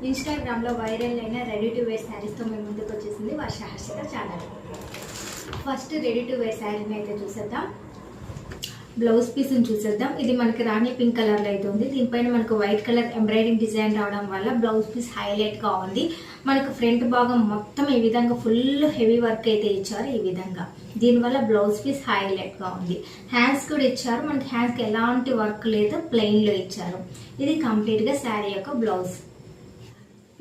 ఇన్స్టాగ్రామ్లో వైరల్ అయిన ready to wear శారీస్తో మేము ముందుకు వచ్చేసింది Varsha Harshitha channel. First ready to wear శారీని అయితే చూసేద్దాం. బ్లౌజ్ పీస్ని చూసేద్దాం. ఇది మనకి రాణి పింక్ కలర్లో అయితే ఉంది. దీనిపైన మనకు వైట్ కలర్ ఎంబ్రాయిడింగ్ డిజైన్ రావడం వల్ల బ్లౌజ్ పీస్ హైలైట్గా ఉంది. మనకు ఫ్రంట్ భాగం మొత్తం ఈ విధంగా ఫుల్ హెవీ వర్క్ అయితే ఇచ్చారు. ఈ విధంగా దీనివల్ల బ్లౌజ్ పీస్ హైలైట్గా ఉంది. హ్యాండ్స్ కూడా ఇచ్చారు. మనకి హ్యాండ్స్కి ఎలాంటి వర్క్ లేదు, ప్లెయిన్లో ఇచ్చారు. ఇది కంప్లీట్గా శారీ యొక్క బ్లౌజ్.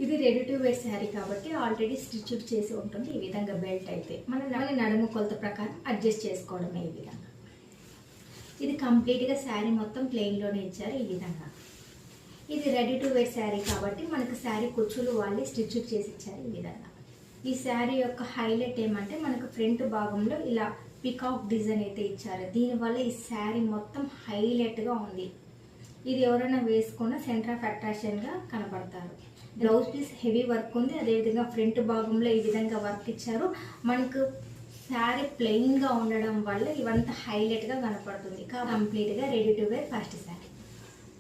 ఇది రెడీ టు వేర్ శారీ కాబట్టి ఆల్రెడీ స్టిచ్ చేసి ఉంటుంది. ఈ విధంగా బెల్ట్ అయితే మన నడుము కొలత ప్రకారం అడ్జస్ట్ చేసుకోవడమే. ఈ విధంగా ఇది కంప్లీట్గా శారీ మొత్తం ప్లెయిన్లోనే ఇచ్చారు. ఈ విధంగా ఇది రెడీ టు వేర్ శారీ కాబట్టి మనకు శారీ కుచ్చులు వాళ్ళే స్టిచ్ చేసి ఇచ్చారు. ఈ విధంగా ఈ శారీ యొక్క హైలైట్ ఏమంటే మనకు ఫ్రంట్ భాగంలో ఇలా పికాక్ డిజైన్ అయితే ఇచ్చారు. దీనివల్ల ఈ శారీ మొత్తం హైలైట్గా ఉంది. ఇది ఎవరైనా వేసుకున్న సెంటర్ ఆఫ్ అట్రాక్షన్గా కనపడతారు. బ్లౌజ్ పీస్ హెవీ వర్క్ ఉంది. అదేవిధంగా ఫ్రంట్ భాగంలో ఈ విధంగా వర్క్ ఇచ్చారు. మనకు శారీ ప్లెయిన్గా ఉండడం వల్ల ఇవంతా హైలైట్గా కనపడుతుంది. కంప్లీట్గా ready to wear first sari.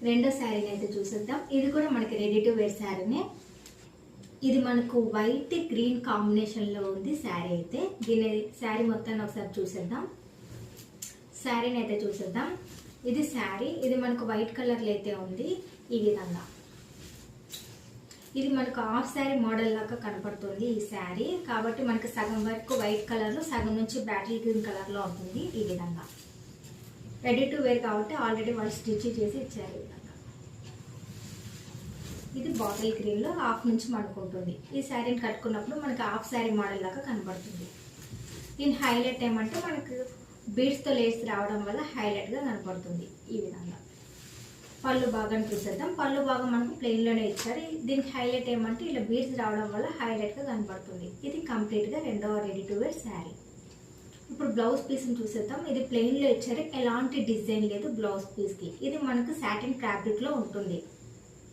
రెండో శారీని అయితే చూసేద్దాం. ఇది కూడా మనకి రెడీ టు వేర్ శారీనే. ఇది మనకు వైట్ గ్రీన్ కాంబినేషన్లో ఉంది శారీ అయితే. దీని శారీ మొత్తాన్ని ఒకసారి చూసేద్దాం. శారీని అయితే చూసేద్దాం. ఇది శారీ. ఇది మనకు వైట్ కలర్లో అయితే ఉంది. ఈ విధంగా ఇది మనకు హాఫ్ శారీ మోడల్ లాగా కనపడుతుంది ఈ శారీ. కాబట్టి మనకు సగం వరకు వైట్ కలర్లో, సగం నుంచి బాటిల్ గ్రీన్ కలర్లో ఉంటుంది. ఈ విధంగా రెడీ టు వేర్ కాబట్టి ఆల్రెడీ వాళ్ళు స్టిచ్ చేసి ఇచ్చారు. ఈ విధంగా ఇది బాటిల్ గ్రీన్లో హాఫ్ నుంచి మనకుంటుంది. ఈ శారీని కట్టుకున్నప్పుడు మనకు హాఫ్ శారీ మోడల్ లాగా కనపడుతుంది. దీని హైలైట్ ఏమంటే మనకు బీడ్స్తో లేస్ రావడం వల్ల హైలైట్గా కనపడుతుంది. ఈ విధంగా పళ్ళు భాగం చూసేద్దాం. పళ్ళు భాగం మనకు ప్లెయిన్లోనే ఇచ్చారు. దీనికి హైలైట్ ఏమంటే ఇలా బీడ్స్ రావడం వల్ల హైలైట్గా కనపడుతుంది. ఇది కంప్లీట్గా రెండవ రెడీ టు వేర్ శారీ. ఇప్పుడు బ్లౌజ్ పీస్ని చూసేద్దాం. ఇది ప్లెయిన్లో ఇచ్చారు. ఎలాంటి డిజైన్ లేదు బ్లౌజ్ పీస్కి. ఇది మనకు సాటిన్ ఫ్యాబ్రిక్లో ఉంటుంది.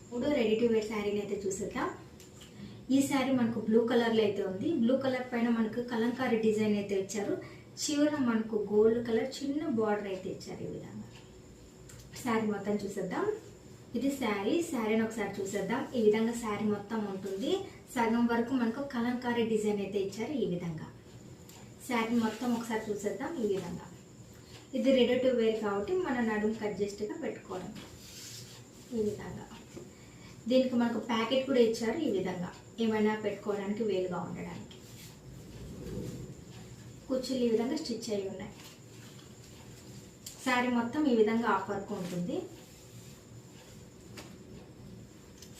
ఇప్పుడు రెడీ టు వేర్ శారీని అయితే చూసేద్దాం. ఈ శారీ మనకు బ్లూ కలర్లో అయితే ఉంది. బ్లూ కలర్ పైన మనకు కలంకారీ డిజైన్ అయితే ఇచ్చారు. చివర మనకు గోల్డ్ కలర్ చిన్న బార్డర్ అయితే ఇచ్చారు. ఈ విధంగా శారీ మొత్తం చూసేద్దాం. ఇది శారీని ఒకసారి చూసేద్దాం. ఈ విధంగా శారీ మొత్తం ఉంటుంది. సగం వరకు మనకు కలంకారీ డిజైన్ అయితే ఇచ్చారు. ఈ విధంగా శారీ మొత్తం ఒకసారి చూసేద్దాం. ఈ విధంగా ఇది రెడీ టు వేర్ కాబట్టి మన నడుముకి అడ్జస్ట్గా పెట్టుకోవడం. ఈ విధంగా దీనికి మనకు ప్యాకెట్ కూడా ఇచ్చారు. ఈ విధంగా ఏమైనా పెట్టుకోవడానికి వేలుగా ఉండడానికి. కుచ్చులు ఈ విధంగా స్టిచ్ అయి ఉన్నాయి. శారీ మొత్తం ఈ విధంగా ఆఫ్ వర్క్ ఉంటుంది.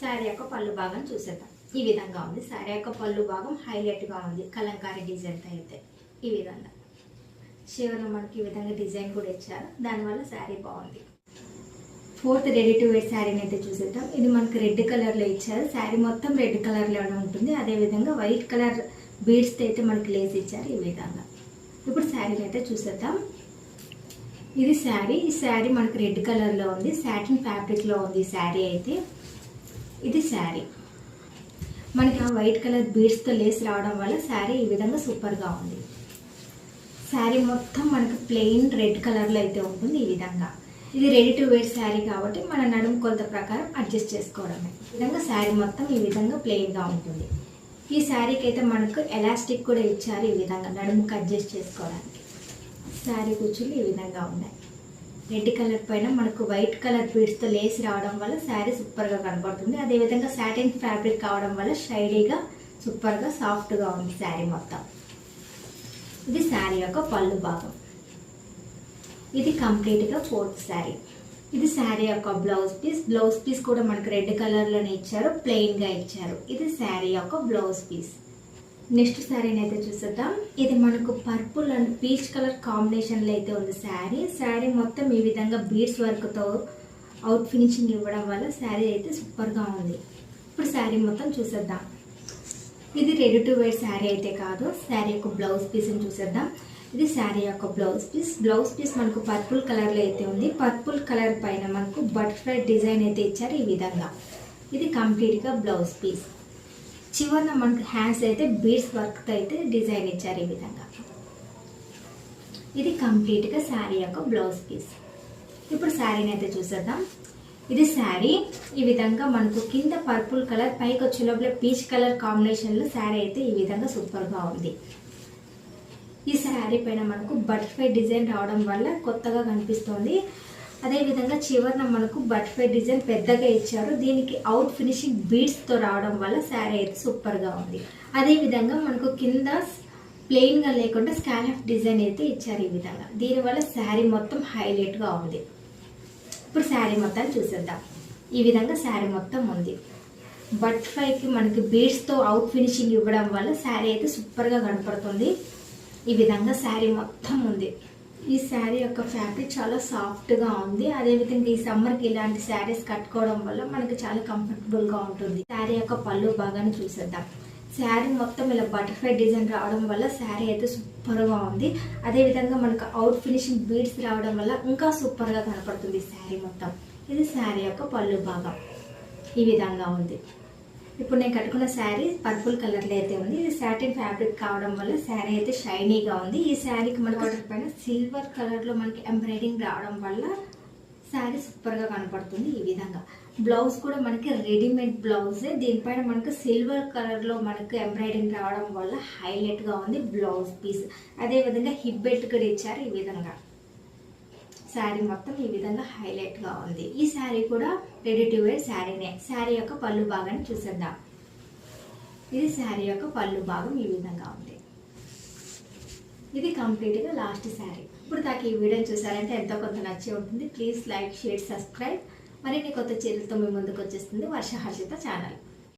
శారీ యొక్క పళ్ళు భాగం చూసేద్దాం. ఈ విధంగా ఉంది. శారీ యొక్క పళ్ళు భాగం హైలైట్గా ఉంది కలంకారీ డిజైన్తో అయితే. ఈ విధంగా చివరిలో మనకి ఈ విధంగా డిజైన్ కూడా ఇచ్చారు. దానివల్ల శారీ బాగుంది. ఫోర్త్ రెడీ టు వేర్ శారీని అయితే చూసేద్దాం. ఇది మనకి రెడ్ కలర్లో ఇచ్చారు. శారీ మొత్తం రెడ్ కలర్లోనే ఉంటుంది. అదేవిధంగా వైట్ కలర్ బీడ్స్తో అయితే మనకి లేస్ ఇచ్చారు. ఈ విధంగా ఇప్పుడు శారీని అయితే చూసేద్దాం. ఇది శారీ. ఈ శారీ మనకు రెడ్ కలర్లో ఉంది. సాటిన్ ఫ్యాబ్రిక్లో ఉంది ఈ శారీ అయితే. ఇది శారీ మనకి ఆ వైట్ కలర్ బీడ్స్తో లేస్ రావడం వల్ల శారీ ఈ విధంగా సూపర్గా ఉంది. శారీ మొత్తం మనకు ప్లెయిన్ రెడ్ కలర్లో అయితే ఉంటుంది. ఈ విధంగా ఇది రెడీ టు వేర్ శారీ కాబట్టి మన నడుము కొలత ప్రకారం అడ్జస్ట్ చేసుకోవడమే. ఈ విధంగా శారీ మొత్తం ఈ విధంగా ప్లెయిన్గా ఉంటుంది. ఈ శారీకి అయితే మనకు ఎలాస్టిక్ కూడా ఇచ్చారు. ఈ విధంగా నడుముకి అడ్జస్ట్ చేసుకోవడానికి. శారీ కుచ్చులు ఈ విధంగా ఉన్నాయి. రెడ్ కలర్ పైన మనకు వైట్ కలర్ బీడ్స్తో లేస్ రావడం వల్ల శారీ సూపర్గా కనబడుతుంది. అదేవిధంగా సాటిన్ ఫ్యాబ్రిక్ కావడం వల్ల షైడీగా సూపర్గా సాఫ్ట్గా ఉంది శారీ మొత్తం. ఇది శారీ యొక్క పళ్ళు భాగం. ఇది కంప్లీట్గా ఫోర్త్ శారీ. ఇది శారీ యొక్క బ్లౌజ్ పీస్. బ్లౌజ్ పీస్ కూడా మనకు రెడ్ కలర్లోనే ఇచ్చారు. ప్లెయిన్గా ఇచ్చారు. ఇది శారీ యొక్క బ్లౌజ్ పీస్. నెక్స్ట్ శారీని అయితే చూసేద్దాం. ఇది మనకు పర్పుల్ అండ్ పీచ్ కలర్ కాంబినేషన్లో అయితే ఉంది శారీ. శారీ మొత్తం ఈ విధంగా బీడ్స్ వర్క్తో అవుట్ ఫినిషింగ్ ఇవ్వడం వల్ల శారీ అయితే సూపర్గా ఉంది. ఇప్పుడు శారీ మొత్తం చూసేద్దాం. ఇది రెడీ టు వేర్ శారీ అయితే కాదు. శారీ యొక్క బ్లౌజ్ పీస్ని చూసేద్దాం. ఇది శారీ యొక్క బ్లౌజ్ పీస్. బ్లౌజ్ పీస్ మనకు పర్పుల్ కలర్లో అయితే ఉంది. పర్పుల్ కలర్ పైన మనకు బటర్ఫ్లై డిజైన్ అయితే ఇచ్చారు. ఈ విధంగా ఇది కంప్లీట్గా బ్లౌజ్ పీస్. చివరిన మనకు హ్యాండ్స్ అయితే బీడ్స్ వర్క్తో అయితే డిజైన్ ఇచ్చారు. ఈ విధంగా ఇది కంప్లీట్గా శారీ యొక్క బ్లౌజ్ పీస్. ఇప్పుడు శారీని అయితే చూసేద్దాం. ఇది శారీ. ఈ విధంగా మనకు కింద పర్పుల్ కలర్, పైకి వచ్చే లోపల పీచ్ కలర్ కాంబినేషన్లో శారీ అయితే ఈ విధంగా సూపర్గా ఉంది. ఈ శారీ పైన మనకు బటర్ఫ్లై డిజైన్ రావడం వల్ల కొత్తగా కనిపిస్తుంది. అదేవిధంగా చివరన మనకు బటర్ఫ్లై డిజైన్ పెద్దగా ఇచ్చారు. దీనికి అవుట్ ఫినిషింగ్ బీడ్స్తో రావడం వల్ల శారీ అయితే సూపర్గా ఉంది. అదేవిధంగా మనకు కింద ప్లెయిన్గా లేకుండా స్కాలప్ డిజైన్ అయితే ఇచ్చారు ఈ విధంగా. దీనివల్ల శారీ మొత్తం హైలైట్గా ఉంది. ఇప్పుడు శారీ మొత్తాన్ని చూసేద్దాం. ఈ విధంగా శారీ మొత్తం ఉంది. బటర్ఫ్లైకి మనకి బీడ్స్తో అవుట్ ఫినిషింగ్ ఇవ్వడం వల్ల శారీ అయితే సూపర్గా కనపడుతుంది. ఈ విధంగా శారీ మొత్తం ఉంది. ఈ శారీ యొక్క ఫ్యాబ్రిక్ చాలా సాఫ్ట్గా ఉంది. అదేవిధంగా ఈ సమ్మర్కి ఇలాంటి శారీస్ కట్టుకోవడం వల్ల మనకి చాలా కంఫర్టబుల్గా ఉంటుంది. శారీ యొక్క పళ్ళు భాగాన్ని చూసేద్దాం. శారీ మొత్తం ఇలా బటర్ఫ్లై డిజైన్ రావడం వల్ల శారీ అయితే సూపర్గా ఉంది. అదేవిధంగా మనకు అవుట్ ఫినిషింగ్ బీడ్స్ రావడం వల్ల ఇంకా సూపర్గా కనపడుతుంది శారీ మొత్తం. ఇది శారీ యొక్క పళ్ళు భాగం ఈ విధంగా ఉంది. ఇప్పుడు నేను కట్టుకున్న శారీ పర్పుల్ కలర్లో అయితే ఉంది. ఇది సాటిన్ ఫ్యాబ్రిక్ కావడం వల్ల శారీ అయితే షైనీగా ఉంది. ఈ శారీకి మనకి వాటర్ పైన సిల్వర్ కలర్లో మనకి ఎంబ్రాయిడింగ్ రావడం వల్ల శారీ సూపర్గా కనపడుతుంది. ఈ విధంగా బ్లౌజ్ కూడా మనకి రెడీమేడ్ బ్లౌజే. దీనిపైన మనకు సిల్వర్ కలర్లో మనకు ఎంబ్రాయిడింగ్ రావడం వల్ల హైలైట్గా ఉంది బ్లౌజ్ పీస్. అదేవిధంగా హిప్ బెల్ట్ కూడా ఇచ్చారు. ఈ విధంగా శారీ మొత్తం ఈ విధంగా హైలైట్గా ఉంది. ఈ శారీ కూడా రెడీ టు వేర్ శారీనే. శారీ యొక్క పళ్ళు భాగాన్ని చూసేద్దాం. ఇది శారీ యొక్క పళ్ళు భాగం ఈ విధంగా ఉంది. ఇది కంప్లీట్గా లాస్ట్ శారీ. ఇప్పుడు దాకా ఈ వీడియోని చూసారంటే ఎంతో కొంత నచ్చి ఉంటుంది. Please like, share, subscribe. మరిన్ని కొత్త చీరలతో మీ ముందుకు వచ్చేస్తుంది వర్ష హర్షిత ఛానల్.